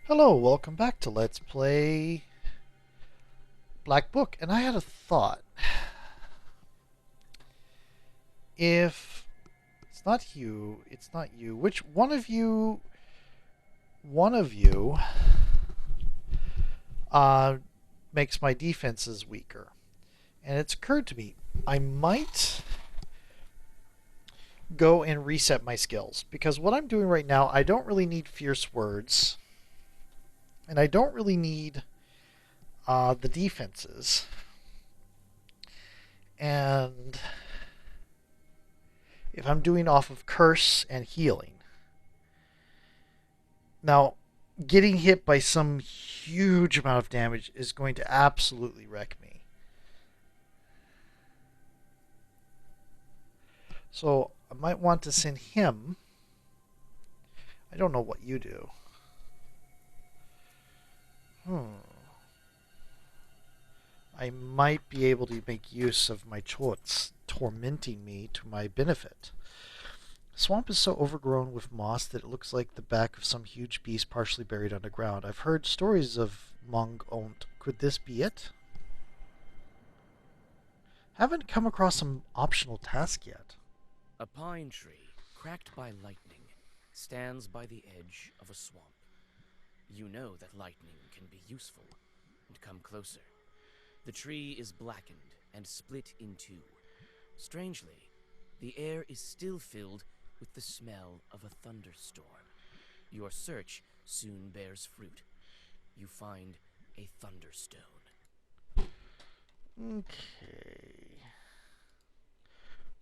Hello, welcome back to Let's Play Black Book. And I had a thought. If it's not you, which one of you uh, makes my defenses weaker. And it's occurred to me, I might go and reset my skills. Because what I'm doing right now, I don't really need fierce words. And I don't really need the defenses. And if I'm doing off of curse and healing. Now, getting hit by some huge amount of damage is going to absolutely wreck me. So I might want to send him. I don't know what you do. I might be able to make use of my choice tormenting me to my benefit. The swamp is so overgrown with moss that it looks like the back of some huge beast partially buried underground. I've heard stories of Mong Ont. Could this be it? Haven't come across some optional task yet. A pine tree, cracked by lightning, stands by the edge of a swamp. You know that lightning can be useful, and come closer. The tree is blackened and split in two. Strangely, the air is still filled with the smell of a thunderstorm. Your search soon bears fruit. You find a thunderstone. Okay.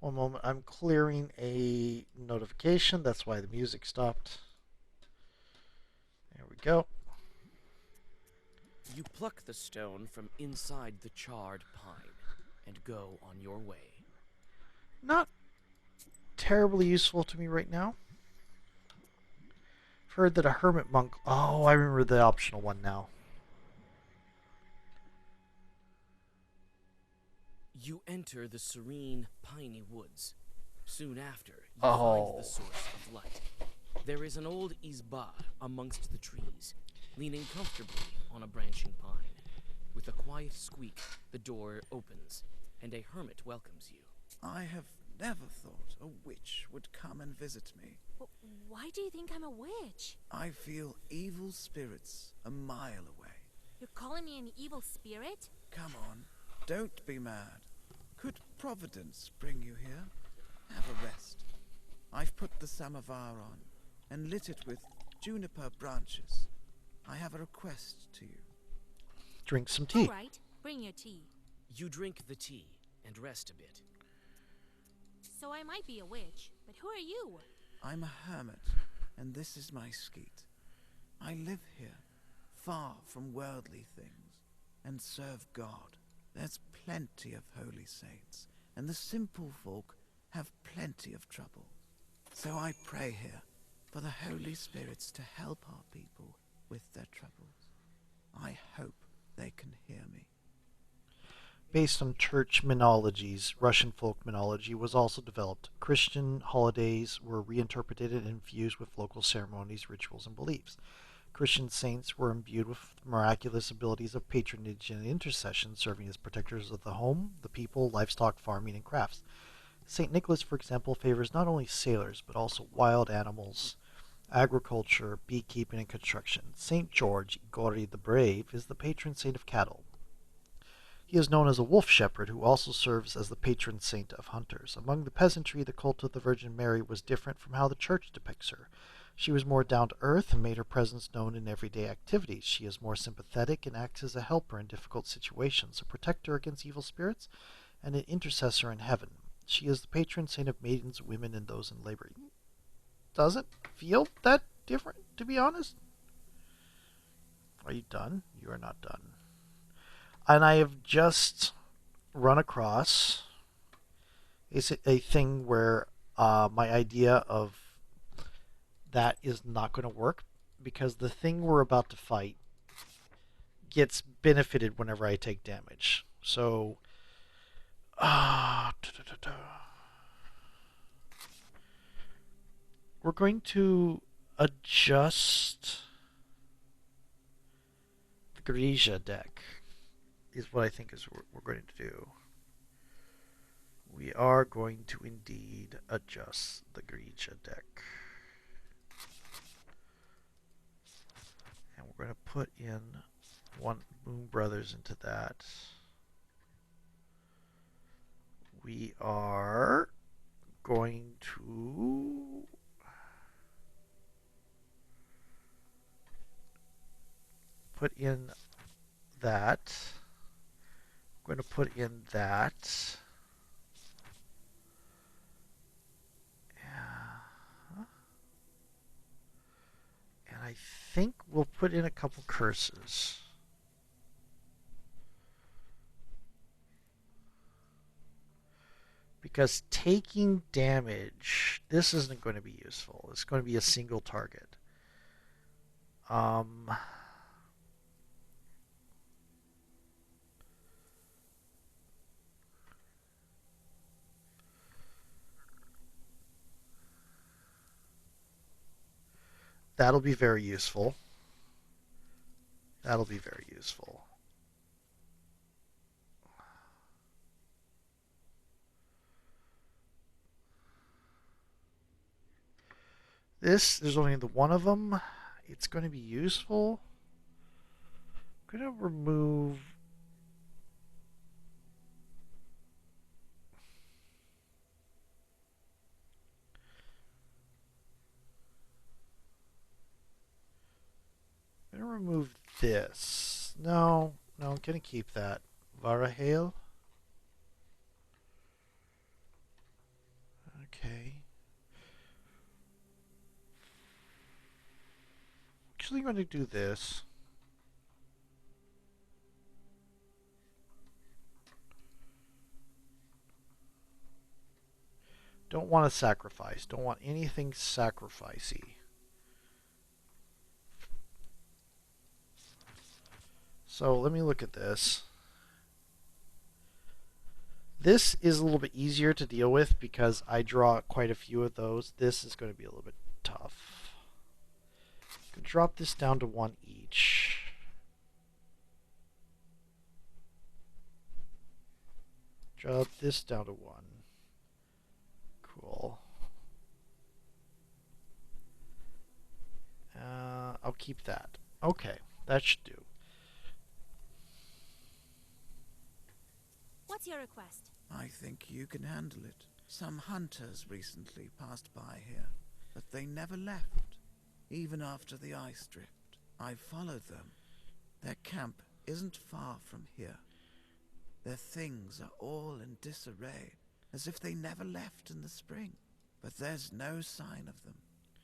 One moment. I'm clearing a notification. That's why the music stopped. There we go. You pluck the stone from inside the charred pine and go on your way. Not terribly useful to me right now. I've heard that a hermit monk. Oh, I remember the optional one now. You enter the serene, piney woods. Soon after, you find the Oh. source of light. There is an old izba amongst the trees, leaning comfortably on a branching pine. With a quiet squeak, the door opens, and a hermit welcomes you. I have never thought a witch would come and visit me. Why do you think I'm a witch? I feel evil spirits a mile away. You're calling me an evil spirit? Come on, don't be mad. Could Providence bring you here? Have a rest. I've put the samovar on and lit it with juniper branches. I have a request to you. Drink some tea. All right, bring your tea. You drink the tea and rest a bit. So I might be a witch, but who are you? I'm a hermit, and this is my skeet. I live here, far from worldly things, and serve God. There's plenty of holy saints, and the simple folk have plenty of trouble. So I pray here for the holy spirits to help our people with their troubles. I hope they can hear me. Based on church mythologies, Russian folk mythology was also developed. Christian holidays were reinterpreted and infused with local ceremonies, rituals, and beliefs. Christian saints were imbued with miraculous abilities of patronage and intercession, serving as protectors of the home, the people, livestock, farming, and crafts. St. Nicholas, for example, favors not only sailors, but also wild animals, agriculture, beekeeping, and construction. St. George, Gori the Brave, is the patron saint of cattle. He is known as a wolf shepherd who also serves as the patron saint of hunters. Among the peasantry, the cult of the Virgin Mary was different from how the church depicts her. She was more down to earth and made her presence known in everyday activities. She is more sympathetic and acts as a helper in difficult situations, a protector against evil spirits, and an intercessor in heaven. She is the patron saint of maidens, women, and those in labor. Doesn't feel that different, to be honest. Are you done? You are not done. And I have just run across a thing where my idea of that is not going to work because the thing we're about to fight gets benefited whenever I take damage. So, we're going to adjust the Grisha deck is what I think is what we're going to do. We are going to indeed adjust the Grisha deck. And we're going to put in one Moon Brothers into that. We are going to put in that. We're going to put in that. And I think we'll put in a couple curses. Because taking damage, this isn't going to be useful. It's going to be a single target. That'll be very useful. That'll be very useful. This, there's only the one of them. It's going to be useful. I'm going to remove... I'm going to remove this. No, I'm going to keep that. Varahale. Okay. Actually, I'm going to do this. Don't want to sacrifice. Don't want anything sacrificey. So let me look at this. This is a little bit easier to deal with because I draw quite a few of those. This is going to be a little bit tough. I'm going to drop this down to one each. Drop this down to one. Cool. I'll keep that. Okay, that should do. What's your request? I think you can handle it. Some hunters recently passed by here, but they never left, even after the ice drift. I followed them. Their camp isn't far from here. Their things are all in disarray, as if they never left in the spring. But there's no sign of them.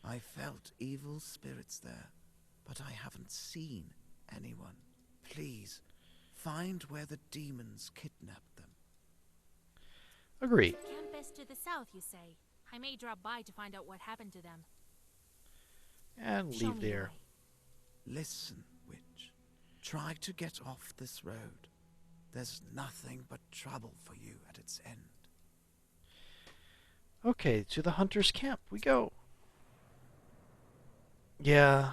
I felt evil spirits there, but I haven't seen anyone. Please, find where the demons kidnapped them. Agreed. Camp is to the south, you say. I may drop by to find out what happened to them. And Show leave me the there. way. Listen, witch. Try to get off this road. There's nothing but trouble for you at its end. Okay, to the hunter's camp we go. Yeah.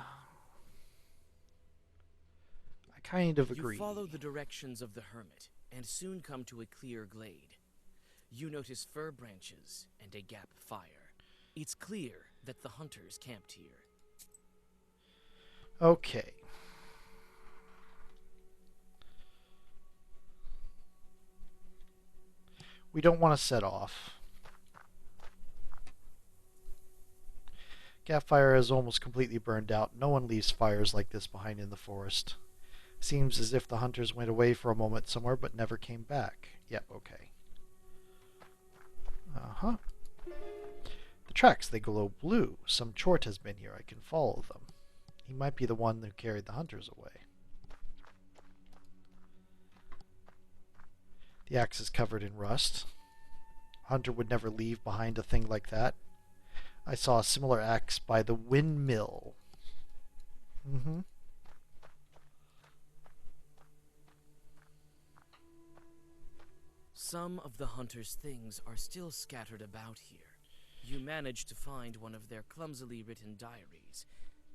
I kind of agree. You follow the directions of the hermit and soon come to a clear glade. You notice fir branches and a gap fire. It's clear that the hunters camped here. Okay. We don't want to set off. Gap fire is almost completely burned out. No one leaves fires like this behind in the forest. Seems as if the hunters went away for a moment somewhere but never came back. Yep, okay. Uh-huh. The tracks, they glow blue. Some chort has been here. I can follow them. He might be the one who carried the hunters away. The axe is covered in rust. Hunter would never leave behind a thing like that. I saw a similar axe by the windmill. Mm-hmm. Some of the hunters' things are still scattered about here. You manage to find one of their clumsily written diaries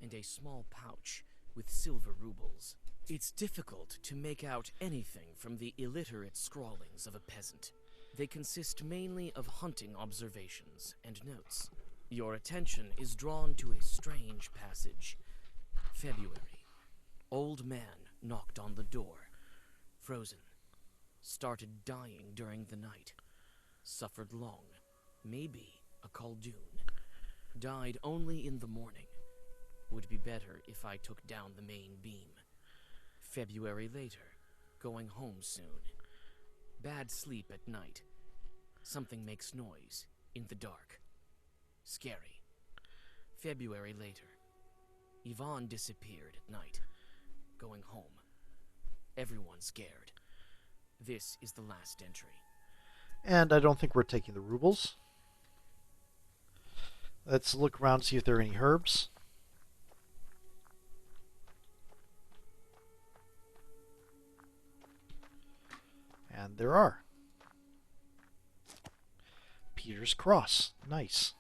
and a small pouch with silver rubles. It's difficult to make out anything from the illiterate scrawlings of a peasant. They consist mainly of hunting observations and notes. Your attention is drawn to a strange passage. February. Old man knocked on the door. Frozen. Started dying during the night. Suffered long. Maybe a Kuldun. Died only in the morning. Would be better if I took down the main beam. February later. Going home soon. Bad sleep at night. Something makes noise in the dark. Scary. February later. Yvonne disappeared at night. Going home. Everyone scared. This is the last entry. And I don't think we're taking the rubles. Let's look around, see if there are any herbs. And there are. Peter's Cross. Nice.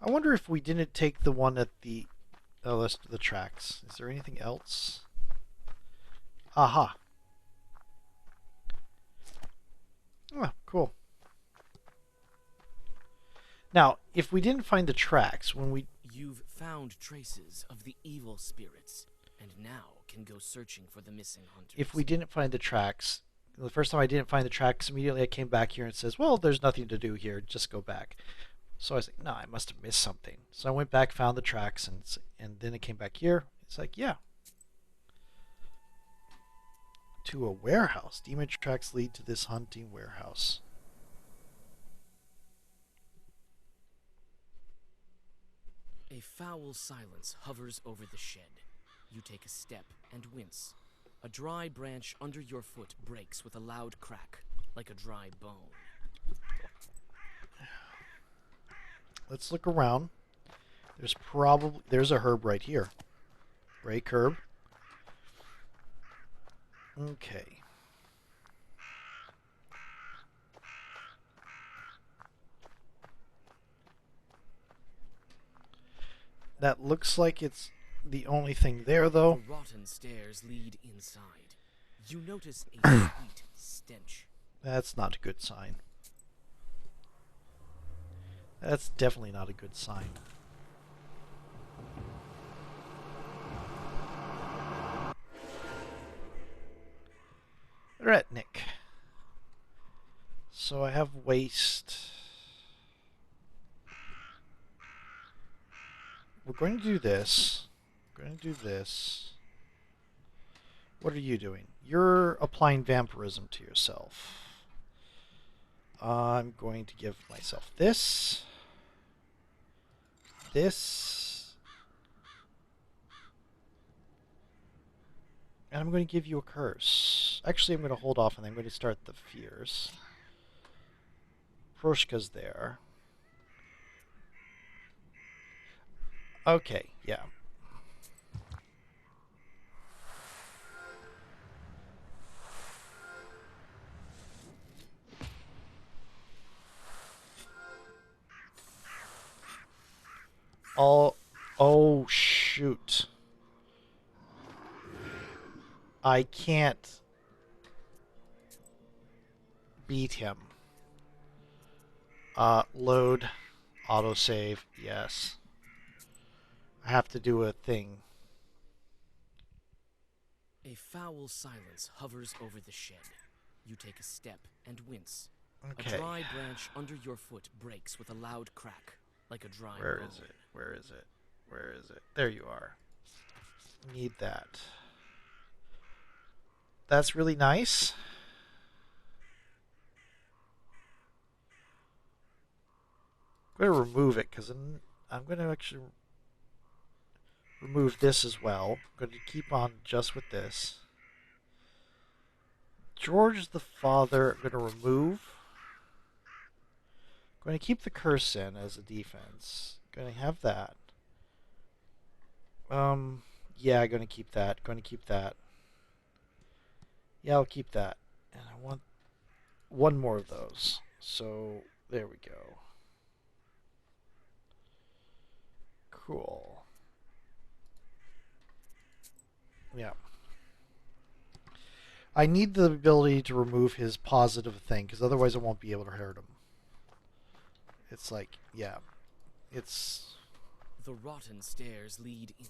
I wonder if we didn't take the one at the list of the tracks. Is there anything else? Aha. Oh, cool. Now, if we didn't find the tracks, when we... You've found traces of the evil spirits, and now can go searching for the missing hunters. If we didn't find the tracks, the first time I didn't find the tracks, immediately I came back here and it says, well, there's nothing to do here, just go back. So I was like, no, I must have missed something. So I went back, found the tracks, and then it came back here. It's like, yeah. To a warehouse. Demon tracks lead to this hunting warehouse. A foul silence hovers over the shed. You take a step and wince. A dry branch under your foot breaks with a loud crack, like a dry bone. Let's look around. There's a herb right here. Break herb. Okay. That looks like it's the only thing there, though. The rotten stairs lead inside. You notice a sweet stench. That's not a good sign. That's definitely not a good sign. Retnik. So I have waste. We're going to do this. We're going to do this. What are you doing? You're applying vampirism to yourself. I'm going to give myself this. This. And I'm going to give you a curse. Actually, I'm going to hold off and I'm going to start the fears. Proshka's there. Okay, yeah. Oh, shoot. I can't beat him. Load, autosave, yes. I have to do a thing. A foul silence hovers over the shed. You take a step and wince. Okay. A dry branch under your foot breaks with a loud crack, like a dry Where bone. is it? Where is it? Where is it? There you are. Need that. That's really nice. I'm going to remove it because I'm going to actually remove this as well. I'm going to keep on just with this. George the Father, I'm going to remove. I'm going to keep the curse in as a defense. Going to have that. Yeah, going to keep that. Going to keep that. Yeah, I'll keep that. And I want one more of those. So, there we go. Cool. Yeah. I need the ability to remove his positive thing, because otherwise I won't be able to hurt him. It's like, yeah. It's... The rotten stairs lead in.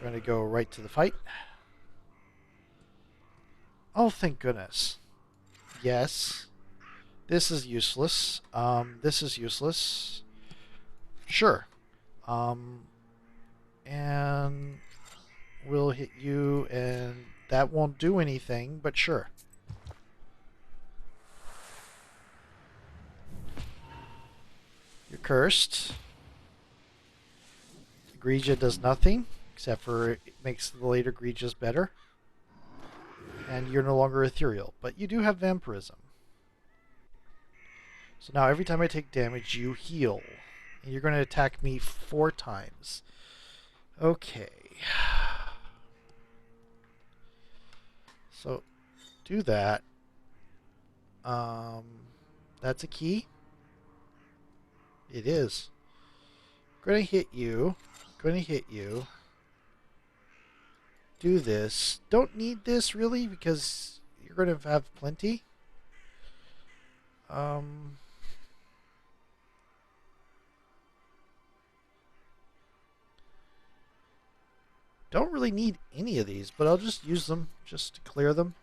Going to go right to the fight. Oh, thank goodness. Yes. This is useless. This is useless. Sure. And we'll hit you, and that won't do anything, but sure. You're cursed. Egregia does nothing, except for it makes the later Egregias better. And you're no longer ethereal, but you do have vampirism. So now every time I take damage, you heal. And you're going to attack me 4 times. Okay. So, do that. That's a key. It is. Going to hit you. Going to hit you. Do this. Don't need this really because you're going to have plenty. Don't really need any of these, but I'll just use them just to clear them.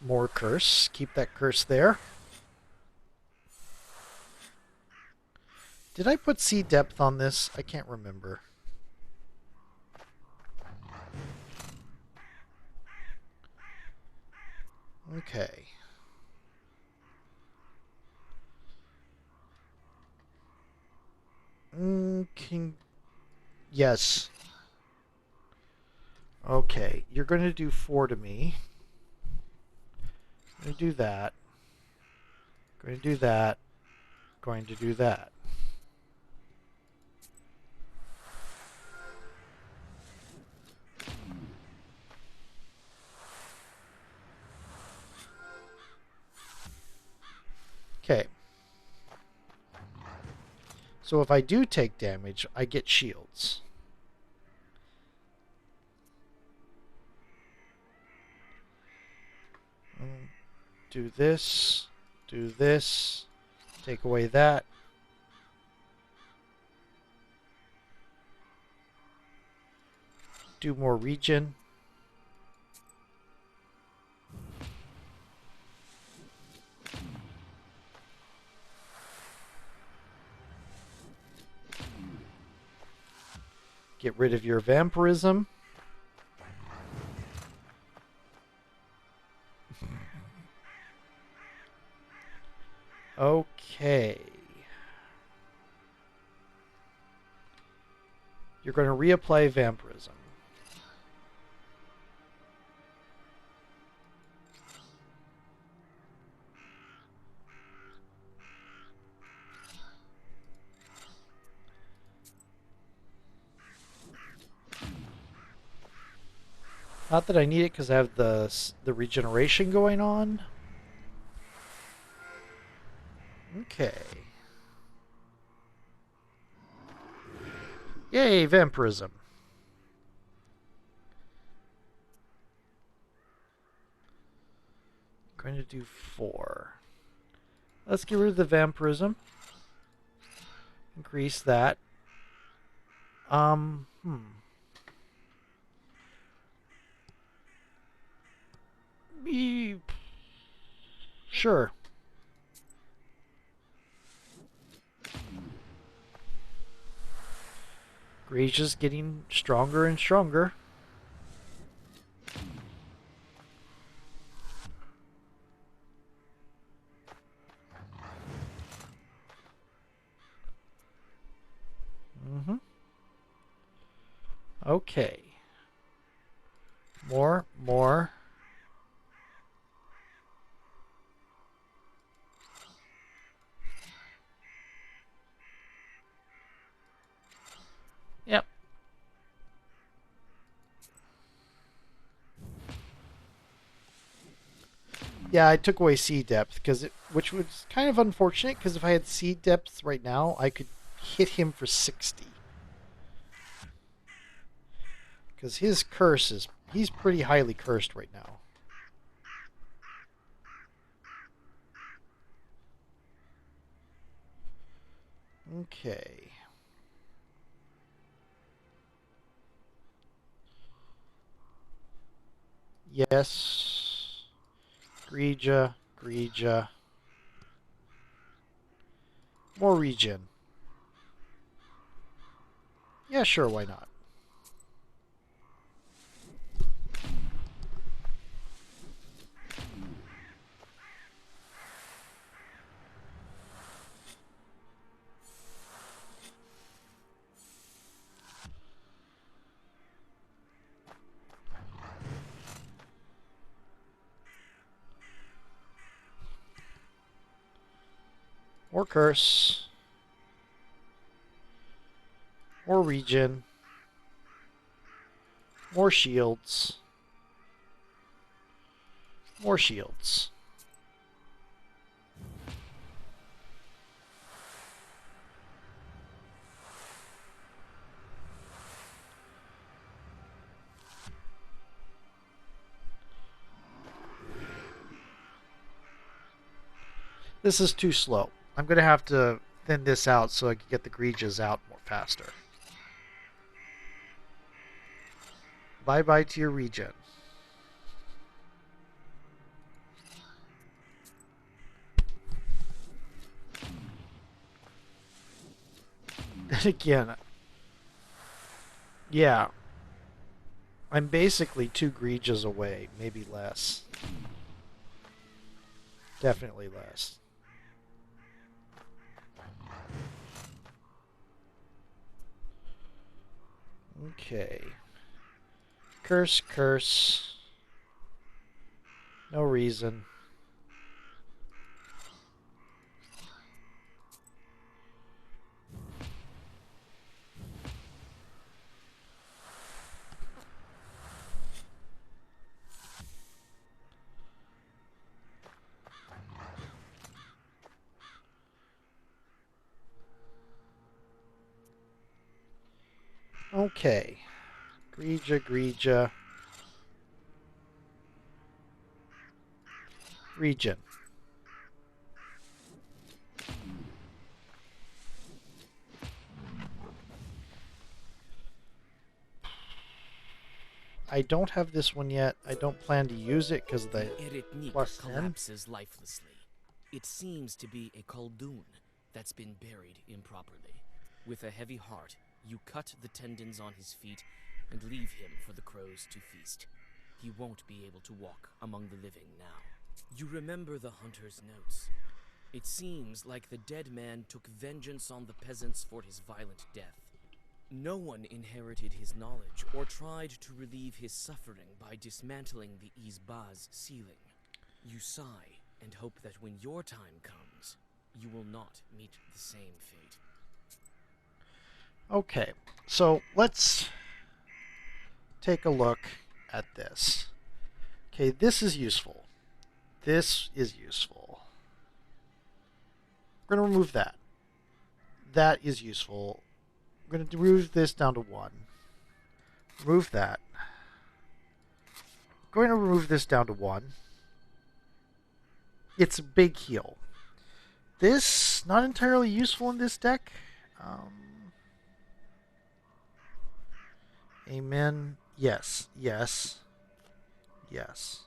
More curse. Keep that curse there. Did I put sea depth on this? I can't remember. Okay. Yes. Okay, you're going to do 4 to me. I'm going to do that. Going to do that. Going to do that. Okay. So if I do take damage, I get shields. Do this. Do this. Take away that. Do more regen. Get rid of your vampirism. Okay. You're going to reapply vampirism. Not that I need it because I have the regeneration going on. Okay. Yay, vampirism. Going to do 4. Let's get rid of the vampirism. Increase that. Sure. Grecia's getting stronger and stronger. Okay. More. Yep. Yeah, I took away sea depth which was kind of unfortunate because if I had sea depth right now, I could hit him for 60. Because his curse he's pretty highly cursed right now. Okay. Yes. Grija, Grija. More regen. Yeah, sure, why not? More curse. More regen. More shields. More shields. This is too slow. I'm going to have to thin this out so I can get the Grijas out more faster. Bye-bye to your regen. Then again, yeah, I'm basically 2 Grijas away, maybe less. Definitely less. Okay. Curse, curse. No reason. Okay. Grija, Grija. Regen. I don't have this one yet. I don't plan to use it because of the Eretnik plus 10. collapses lifelessly. It seems to be a Kuldun that's been buried improperly. With a heavy heart, you cut the tendons on his feet and leave him for the crows to feast. He won't be able to walk among the living now. You remember the hunter's notes. It seems like the dead man took vengeance on the peasants for his violent death. No one inherited his knowledge or tried to relieve his suffering by dismantling the Izba's ceiling. You sigh and hope that when your time comes, you will not meet the same fate. Okay, so let's take a look at this. Okay, this is useful. This is useful. We're going to remove that. That is useful. We're going to remove this down to 1. Remove that. Going to remove this down to 1. It's a big heal. This, not entirely useful in this deck. Amen. Yes, yes, yes.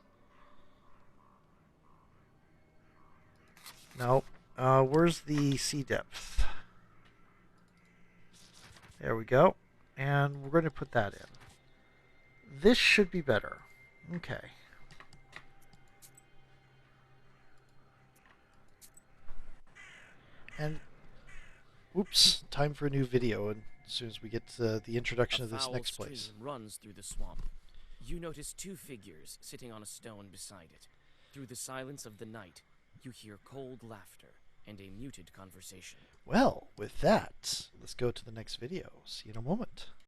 No. Where's the sea depth? There we go. And we're going to put that in. This should be better. Okay. And, oops, time for a new video. And as soon as we get to the introduction of this next place. A foul stream runs through the swamp. You notice 2 figures sitting on a stone beside it. Through the silence of the night, you hear cold laughter and a muted conversation. Well, with that, let's go to the next video. See you in a moment.